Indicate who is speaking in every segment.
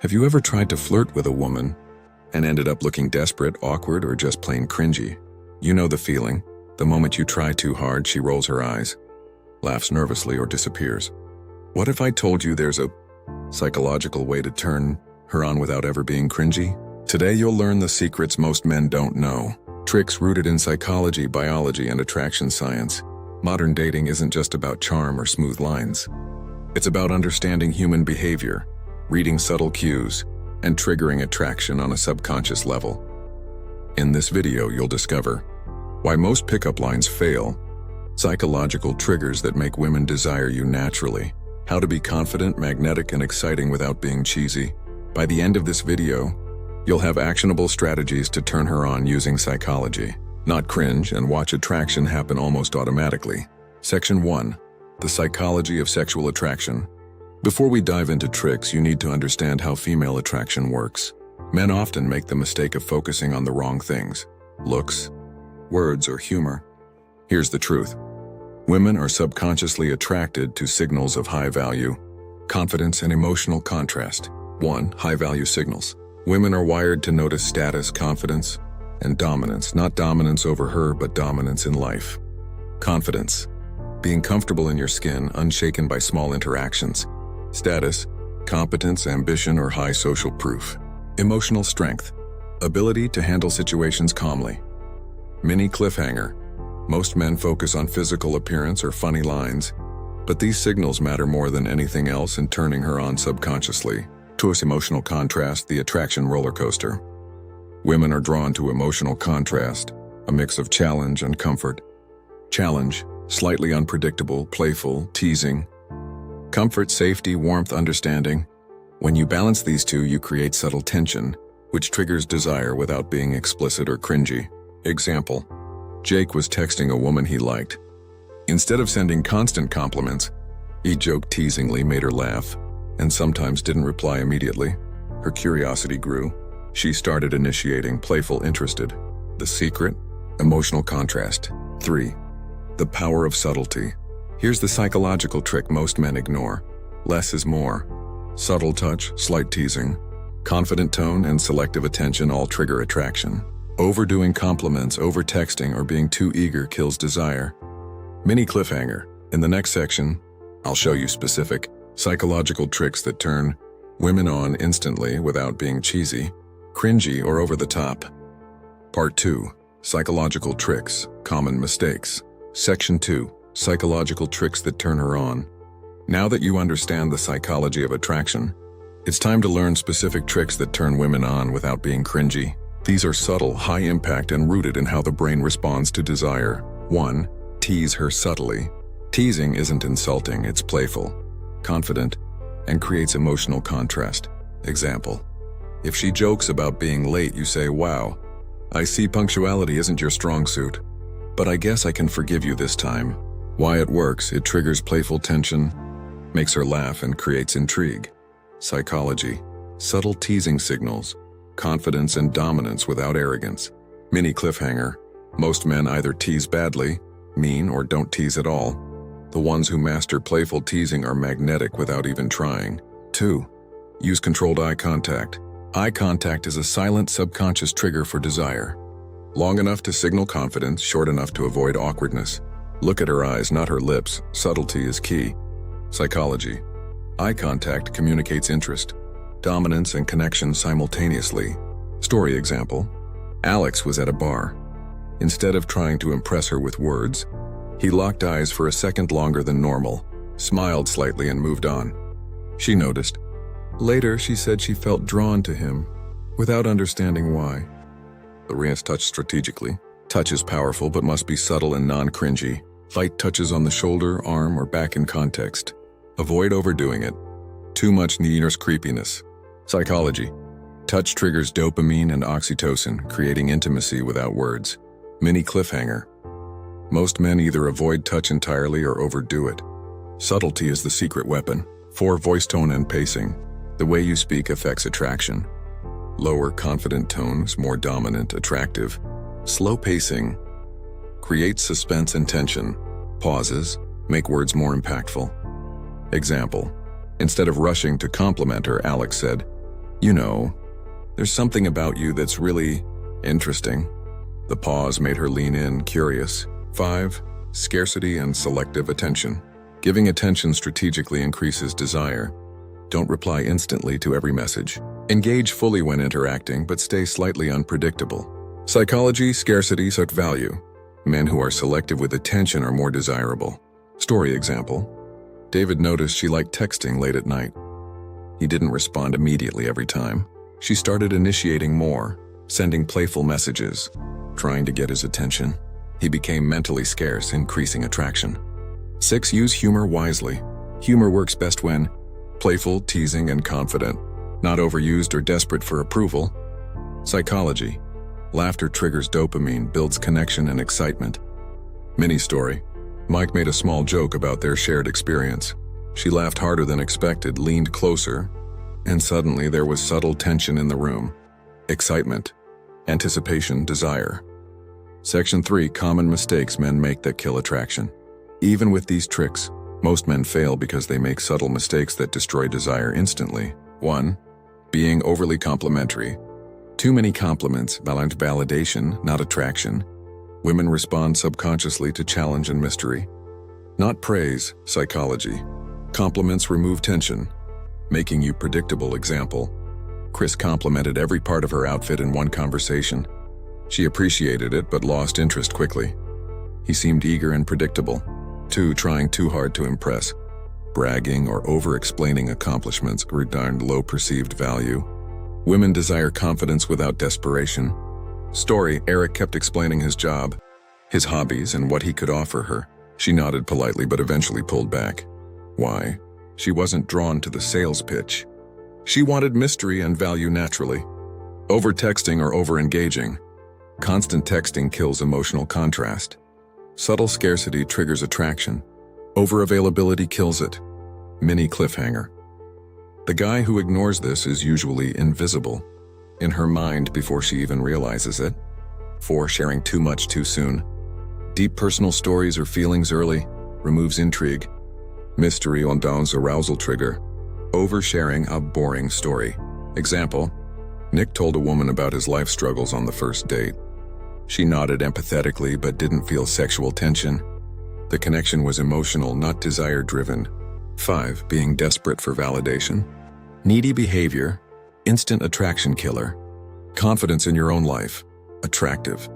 Speaker 1: Have you ever tried to flirt with a woman and ended up looking desperate, awkward, or just plain cringy? You know the feeling. The moment you try too hard, she rolls her eyes, laughs nervously, or disappears. What if I told you there's a psychological way to turn her on without ever being cringy? Today you'll learn the secrets most men don't know. Tricks rooted in psychology, biology, and attraction science. Modern dating isn't just about charm or smooth lines. It's about understanding human behavior, reading subtle cues, and triggering attraction on a subconscious level. In this video, you'll discover why most pickup lines fail, psychological triggers that make women desire you naturally, how to be confident, magnetic, and exciting without being cheesy. By the end of this video, you'll have actionable strategies to turn her on using psychology, not cringe, and watch attraction happen almost automatically. Section 1. The Psychology of Sexual Attraction. Before we dive into tricks, you need to understand how female attraction works. Men often make the mistake of focusing on the wrong things: looks, words, or humor. Here's the truth. Women are subconsciously attracted to signals of high value, confidence, and emotional contrast. 1. High-value signals. Women are wired to notice status, confidence, and dominance. Not dominance over her, but dominance in life. Confidence. Being comfortable in your skin, unshaken by small interactions. Status. Competence, ambition, or high social proof. Emotional strength. Ability to handle situations calmly. Mini cliffhanger. Most men focus on physical appearance or funny lines, but these signals matter more than anything else in turning her on subconsciously. To us, emotional contrast, the attraction roller coaster. Women are drawn to emotional contrast, a mix of challenge and comfort. Challenge, slightly unpredictable, playful, teasing. Comfort, safety, warmth, understanding. When you balance these two, you create subtle tension, which triggers desire without being explicit or cringy. Example: Jake was texting a woman he liked. Instead of sending constant compliments, he joked teasingly, made her laugh, and sometimes didn't reply immediately. Her curiosity grew. She started initiating, playful, interested. The secret? Emotional contrast. 3. The power of subtlety. Here's the psychological trick most men ignore. Less is more. Subtle touch, slight teasing, confident tone, and selective attention all trigger attraction. Overdoing compliments, over-texting, or being too eager kills desire. Mini cliffhanger. In the next section, I'll show you specific psychological tricks that turn women on instantly without being cheesy, cringy, or over the top. Part 2. Psychological tricks, common mistakes. Section 2. Psychological tricks that turn her on. Now that you understand the psychology of attraction, it's time to learn specific tricks that turn women on without being cringy. These are subtle, high impact, and rooted in how the brain responds to desire. 1. Tease her subtly. Teasing isn't insulting, it's playful, confident, and creates emotional contrast. Example: if she jokes about being late, you say, "Wow, I see punctuality isn't your strong suit, but I guess I can forgive you this time." Why it works: it triggers playful tension, makes her laugh, and creates intrigue. Psychology. Subtle teasing signals confidence and dominance without arrogance. Mini cliffhanger. Most men either tease badly, mean, or don't tease at all. The ones who master playful teasing are magnetic without even trying. 2. Use controlled eye contact. Eye contact is a silent subconscious trigger for desire. Long enough to signal confidence, short enough to avoid awkwardness. Look at her eyes, not her lips. Subtlety is key. Psychology. Eye contact communicates interest, dominance, and connection simultaneously. Story example: Alex was at a bar. Instead of trying to impress her with words, he locked eyes for a second longer than normal, smiled slightly, and moved on. She noticed. Later, she said she felt drawn to him, without understanding why. Lorient's touch strategically. Touch is powerful but must be subtle and non-cringy. Light touches on the shoulder, arm, or back in context. Avoid overdoing it. Too much needers creepiness. Psychology. Touch triggers dopamine and oxytocin, creating intimacy without words. Mini cliffhanger. Most men either avoid touch entirely or overdo it. Subtlety is the secret weapon. 4. Voice tone and pacing. The way you speak affects attraction. Lower, confident tones, more dominant, attractive. Slow pacing creates suspense and tension. Pauses make words more impactful. Example: instead of rushing to compliment her, Alex said, You know, there's something about you that's really interesting. The pause made her lean in, curious. 5. Scarcity and selective attention. Giving attention strategically increases desire. Don't reply instantly to every message. Engage fully when interacting, but stay slightly unpredictable. Psychology, scarcity, such value. Men who are selective with attention are more desirable. Story example. David noticed she liked texting late at night. He didn't respond immediately every time. She started initiating more, sending playful messages, trying to get his attention. He became mentally scarce, increasing attraction. 6. Use humor wisely. Humor works best when playful, teasing, and confident, not overused or desperate for approval. Psychology. Laughter triggers dopamine, builds connection and excitement. Mini story. Mike made a small joke about their shared experience. She laughed harder than expected, leaned closer, and suddenly there was subtle tension in the room. Excitement, anticipation, desire. Section 3. Common mistakes men make that kill attraction. Even with these tricks, most men fail because they make subtle mistakes that destroy desire instantly. 1. Being overly complimentary. Too many compliments, validation, not attraction. Women respond subconsciously to challenge and mystery. Not praise, psychology. Compliments remove tension, making you predictable. Example. Chris complimented every part of her outfit in one conversation. She appreciated it but lost interest quickly. He seemed eager and predictable. 2. Trying too hard to impress. Bragging or over-explaining accomplishments garnered low perceived value. Women desire confidence without desperation. Story. Eric kept explaining his job, his hobbies, and what he could offer her. She nodded politely but eventually pulled back. Why? She wasn't drawn to the sales pitch. She wanted mystery and value naturally. Over-texting or over-engaging. Constant texting kills emotional contrast. Subtle scarcity triggers attraction. Over-availability kills it. Mini cliffhanger. The guy who ignores this is usually invisible, in her mind before she even realizes it. 4. Sharing too much too soon. Deep personal stories or feelings early removes intrigue. Mystery on Dawn's arousal trigger. Oversharing a boring story. Example. Nick told a woman about his life struggles on the first date. She nodded empathetically but didn't feel sexual tension. The connection was emotional, not desire-driven. 5. Being desperate for validation. Needy behavior. Instant attraction killer. Confidence in your own life. Attractive.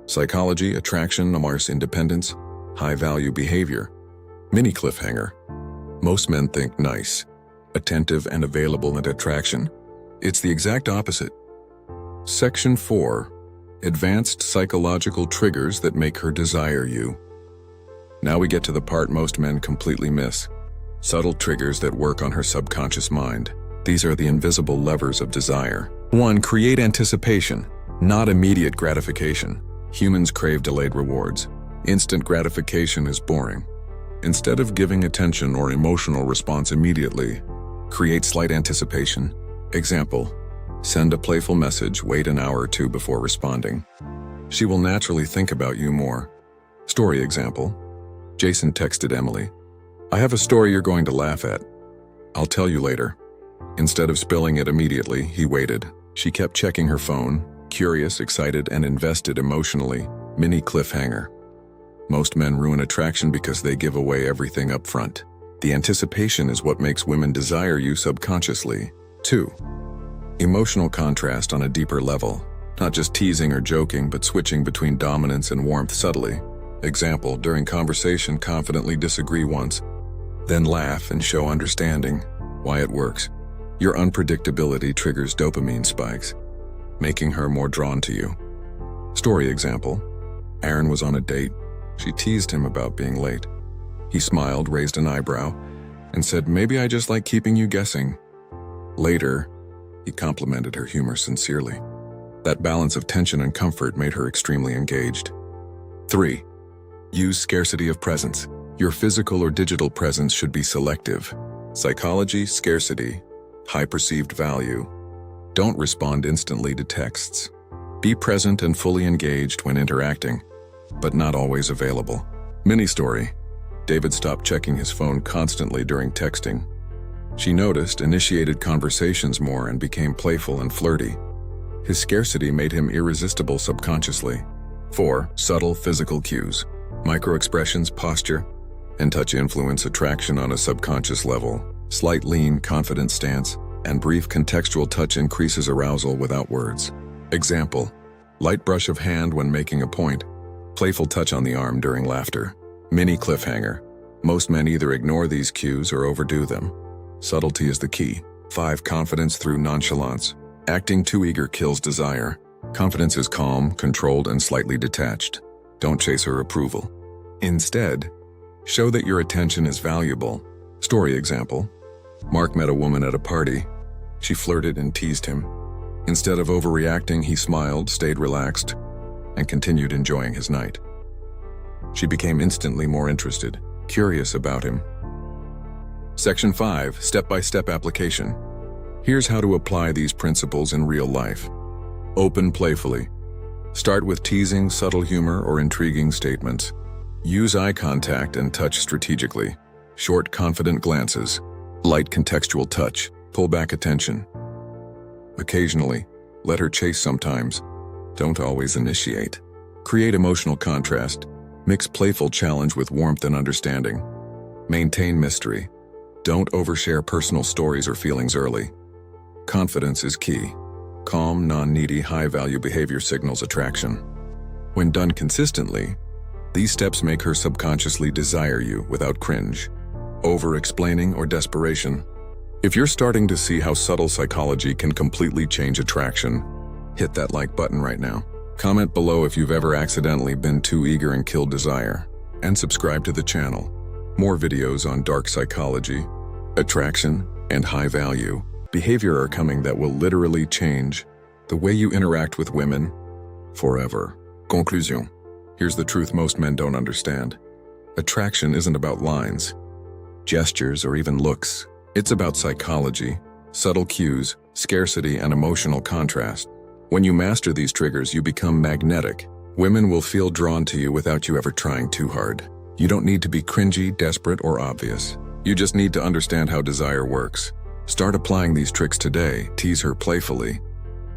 Speaker 1: Psychology, attraction, amours independence. High-value behavior. Mini cliffhanger. Most men think nice, attentive, and available at attraction. It's the exact opposite. Section 4. Advanced psychological triggers that make her desire you. Now we get to the part most men completely miss. Subtle triggers that work on her subconscious mind. These are the invisible levers of desire. 1. Create anticipation, not immediate gratification. Humans crave delayed rewards. Instant gratification is boring. Instead of giving attention or emotional response immediately, create slight anticipation. Example. Send a playful message, wait an hour or two before responding. She will naturally think about you more. Story example. Jason texted Emily, "I have a story you're going to laugh at. I'll tell you later." Instead of spilling it immediately, he waited. She kept checking her phone, curious, excited, and invested emotionally. Mini cliffhanger. Most men ruin attraction because they give away everything up front. The anticipation is what makes women desire you subconsciously. 2. Emotional contrast on a deeper level. Not just teasing or joking, but switching between dominance and warmth subtly. Example, during conversation confidently disagree once, then laugh and show understanding. Why it works. Your unpredictability triggers dopamine spikes, making her more drawn to you. Story example. Aaron was on a date. She teased him about being late. He smiled, raised an eyebrow, and said, "Maybe I just like keeping you guessing." Later, he complimented her humor sincerely. That balance of tension and comfort made her extremely engaged. 3. Use scarcity of presence. Your physical or digital presence should be selective. Psychology, scarcity, high perceived value. Don't respond instantly to texts. Be present and fully engaged when interacting, but not always available. Mini story. David stopped checking his phone constantly during texting. She noticed, initiated conversations more, and became playful and flirty. His scarcity made him irresistible subconsciously. 4. Subtle physical cues. Microexpressions, posture, and touch influence attraction on a subconscious level. Slight lean, confident stance, and brief contextual touch increases arousal without words. Example: light brush of hand when making a point, playful touch on the arm during laughter. Mini cliffhanger. Most men either ignore these cues or overdo them. Subtlety is the key. 5. Confidence through nonchalance. Acting too eager kills desire. Confidence is calm, controlled, and slightly detached. Don't chase her approval. Instead, show that your attention is valuable. Story example: Mark met a woman at a party. She flirted and teased him. Instead of overreacting, he smiled, stayed relaxed, and continued enjoying his night. She became instantly more interested, curious about him. Section 5. Step-by-step application. Here's how to apply these principles in real life. Open playfully. Start with teasing, subtle humor, or intriguing statements. Use eye contact and touch strategically. Short, confident glances. Light contextual touch. Pull back attention. Occasionally, let her chase sometimes. Don't always initiate. Create emotional contrast. Mix playful challenge with warmth and understanding. Maintain mystery. Don't overshare personal stories or feelings early. Confidence is key. Calm, non-needy, high-value behavior signals attraction. When done consistently, these steps make her subconsciously desire you without cringe, over-explaining, or desperation. If you're starting to see how subtle psychology can completely change attraction, hit that like button right now. Comment below if you've ever accidentally been too eager and killed desire, and subscribe to the channel. More videos on dark psychology, attraction, and high-value behavior are coming that will literally change the way you interact with women forever. Conclusion. Here's the truth most men don't understand. Attraction isn't about lines, gestures, or even looks. It's about psychology, subtle cues, scarcity, and emotional contrast. When you master these triggers, you become magnetic. Women will feel drawn to you without you ever trying too hard. You don't need to be cringy, desperate, or obvious. You just need to understand how desire works. Start applying these tricks today. Tease her playfully.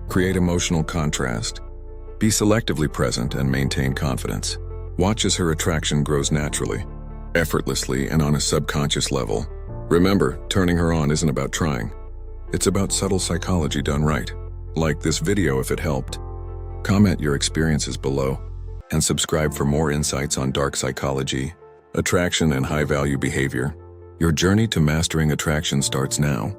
Speaker 1: Create emotional contrast. Be selectively present and maintain confidence. Watch as her attraction grows naturally, effortlessly, and on a subconscious level. Remember, turning her on isn't about trying. It's about subtle psychology done right. Like this video if it helped. Comment your experiences below, and subscribe for more insights on dark psychology, attraction, and high-value behavior. Your journey to mastering attraction starts now.